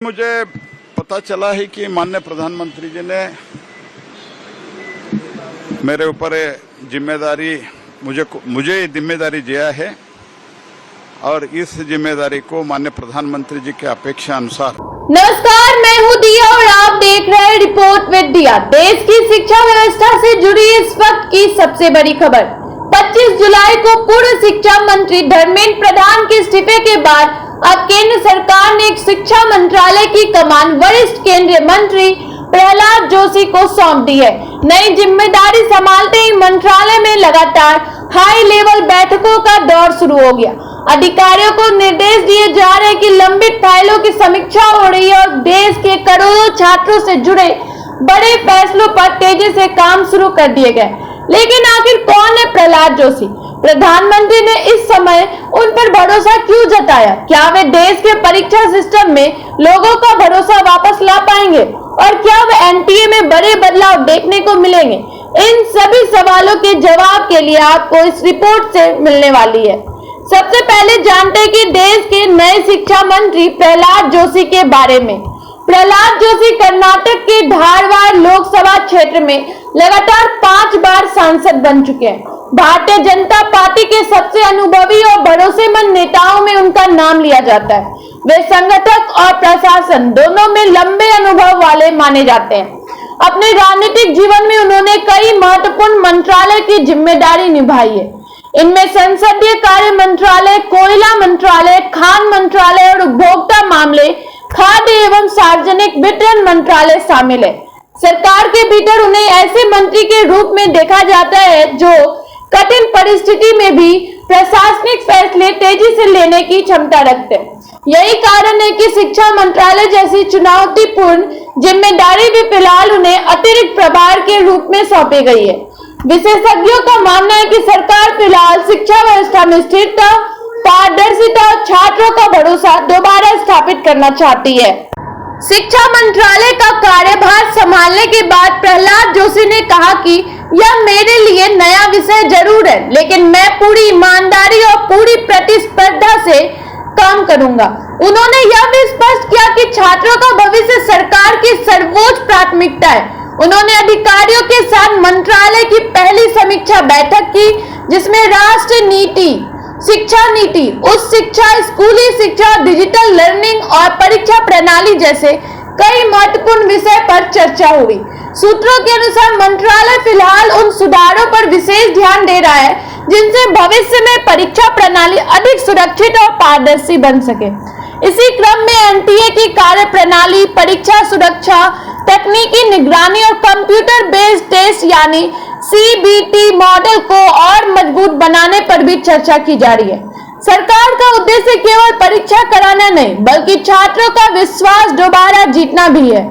मुझे पता चला है कि माननीय प्रधानमंत्री जी ने मेरे ऊपर जिम्मेदारी मुझे जिम्मेदारी दिया है और इस जिम्मेदारी को माननीय प्रधानमंत्री जी के अपेक्षा अनुसार। नमस्कार, मैं हूं दिया और आप देख रहे हैं रिपोर्ट विद दिया। देश की शिक्षा व्यवस्था से जुड़ी इस वक्त की सबसे बड़ी खबर। 25 जुलाई को पूर्व शिक्षा मंत्री धर्मेंद्र प्रधान के इस्तीफे के बाद अब केंद्र सरकार ने एक शिक्षा मंत्रालय की कमान वरिष्ठ केंद्रीय मंत्री प्रहलाद जोशी को सौंप दी है। नई जिम्मेदारी संभालते ही मंत्रालय में लगातार हाई लेवल बैठकों का दौर शुरू हो गया। अधिकारियों को निर्देश दिए जा रहे हैं कि लंबित फाइलों की समीक्षा हो रही है और देश के करोड़ों छात्रों से जुड़े बड़े फैसलों पर तेजी से काम शुरू कर दिए गए। लेकिन आखिर कौन है प्रहलाद जोशी? प्रधानमंत्री ने इस समय उन पर भरोसा क्यों जताया? क्या वे देश के परीक्षा सिस्टम में लोगों का भरोसा वापस ला पाएंगे और क्या वे एनटीए में बड़े बदलाव देखने को मिलेंगे? इन सभी सवालों के जवाब के लिए आपको इस रिपोर्ट से मिलने वाली है। सबसे पहले जानते हैं कि देश के नए शिक्षा मंत्री प्रहलाद जोशी के बारे में। प्रहलाद जोशी कर्नाटक के धारवाड़ लोकसभा क्षेत्र में लगातार 5 बार सांसद बन चुके हैं। भारतीय जनता पार्टी के सबसे अनुभवी और भरोसेमंद नेताओं में उनका नाम लिया जाता है। वे संगठक और प्रशासन दोनों में लंबे अनुभव वाले माने जाते हैं। अपने राजनीतिक जीवन में उन्होंने कई महत्वपूर्ण मंत्रालय की जिम्मेदारी निभाई है। इनमें संसदीय कार्य मंत्रालय, कोयला मंत्रालय, खान मंत्रालय और उपभोक्ता मामले, खाद्य एवं सार्वजनिक वितरण मंत्रालय शामिल है। सरकार के भीतर उन्हें ऐसे मंत्री के रूप में देखा जाता है जो कठिन परिस्थिति में भी प्रशासनिक फैसले तेजी से लेने की क्षमता रखते हैं। यही कारण है कि शिक्षा मंत्रालय जैसी चुनौतीपूर्ण जिम्मेदारी भी फिलहाल उन्हें अतिरिक्त प्रभार के रूप में सौंपी गई है। विशेषज्ञों का मानना है कि सरकार फिलहाल शिक्षा व्यवस्था में स्थिरता, पारदर्शिता और छात्रों का भरोसा दोबारा स्थापित करना चाहती है। शिक्षा मंत्रालय का कार्यभार संभालने के बाद प्रहलाद जोशी ने कहा कि यह मेरे लिए नया विषय जरूर है, लेकिन मैं पूरी ईमानदारी और पूरी प्रतिस्पर्धा से काम करूंगा। उन्होंने यह भी स्पष्ट किया कि छात्रों का भविष्य सरकार की सर्वोच्च प्राथमिकता है। उन्होंने अधिकारियों के साथ मंत्रालय की पहली समीक्षा बैठक की, जिसमें राष्ट्रीय नीति, शिक्षा नीति, उच्च शिक्षा, स्कूली शिक्षा, डिजिटल लर्निंग और परीक्षा प्रणाली जैसे कई महत्वपूर्ण विषय पर चर्चा हुई। सूत्रों के अनुसार मंत्रालय फिलहाल उन सुधारों पर विशेष ध्यान दे रहा है जिनसे भविष्य में परीक्षा प्रणाली अधिक सुरक्षित और पारदर्शी बन सके। इसी क्रम में एनटीए की कार्य प्रणाली, परीक्षा सुरक्षा, तकनीकी निगरानी और कंप्यूटर बेस्ड टेस्ट यानी सीबीटी मॉडल को और मजबूत बनाने पर भी चर्चा की जा रही है। सरकार का उद्देश्य केवल परीक्षा कराना नहीं, बल्कि छात्रों का विश्वास दोबारा जीतना भी है।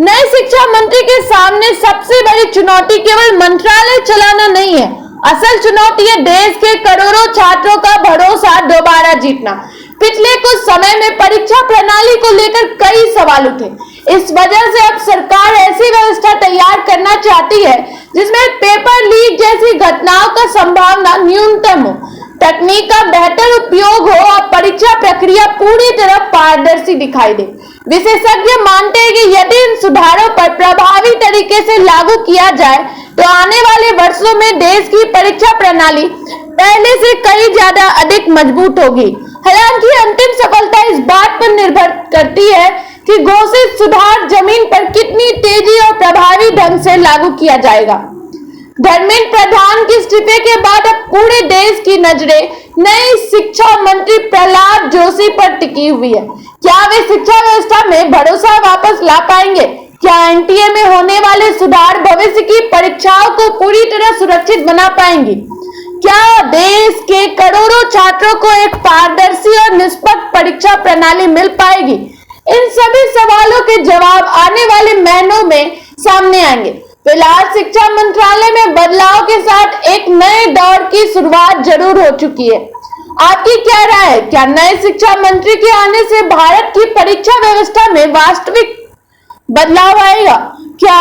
नए शिक्षा मंत्री के सामने सबसे बड़ी चुनौती केवल मंत्रालय चलाना नहीं है। असल चुनौती है देश के करोड़ों छात्रों का भरोसा दोबारा जीतना। पिछले कुछ समय में परीक्षा प्रणाली को लेकर कई सवाल उठे। इस वजह से अब सरकार ऐसी व्यवस्था तैयार करना चाहती है जिसमें पेपर लीक जैसी घटनाओं का संभावना न्यूनतम हो, तकनीक का बेहतर उपयोग हो और परीक्षा प्रक्रिया पूरी तरह पारदर्शी दिखाई दे। विशेषज्ञ मानते हैं कि यदि इन सुधारों पर प्रभावी तरीके से लागू किया जाए तो आने वाले वर्षों में देश की परीक्षा प्रणाली पहले से कई ज्यादा अधिक मजबूत होगी। हालांकि अंतिम सफलता इस बात पर निर्भर करती है कि घोषित सुधार जमीन पर कितनी तेजी और प्रभावी ढंग से लागू किया जाएगा। धर्मेंद्र प्रधान के इस्तीफे के बाद अब पूरे देश की नजरें नए शिक्षा मंत्री प्रहलाद जोशी पर टिकी हुई है। क्या वे शिक्षा व्यवस्था में भरोसा वापस ला पाएंगे? क्या एनटीए में होने वाले सुधार भविष्य की परीक्षाओं को पूरी तरह सुरक्षित बना पाएंगे? क्या देश के करोड़ों छात्रों को एक पारदर्शी और निष्पक्ष परीक्षा प्रणाली मिल पाएगी? इन सभी सवालों के जवाब आने वाले महीनों में सामने आएंगे। फिलहाल शिक्षा मंत्रालय में बदलाव के साथ एक नए दौर की शुरुआत जरूर हो चुकी है। आपकी क्या राय है? क्या नए शिक्षा मंत्री के आने से भारत की परीक्षा व्यवस्था में वास्तविक बदलाव आएगा? क्या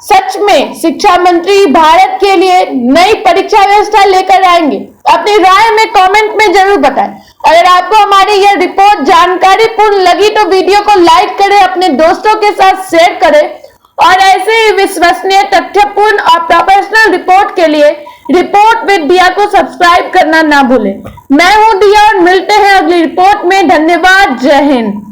सच में शिक्षा मंत्री भारत के लिए नई परीक्षा व्यवस्था लेकर आएंगे? अपनी राय में कमेंट में जरूर बताएं। अगर आपको हमारी यह रिपोर्ट जानकारीपूर्ण लगी तो वीडियो को लाइक करें, अपने दोस्तों के साथ शेयर करें और ऐसे ही विश्वसनीय, तथ्यपूर्ण और प्रोफेशनल रिपोर्ट के लिए रिपोर्ट विद दिया को सब्सक्राइब करना ना भूलें। मैं हूं दिया और मिलते हैं अगली रिपोर्ट में। धन्यवाद। जय हिंद।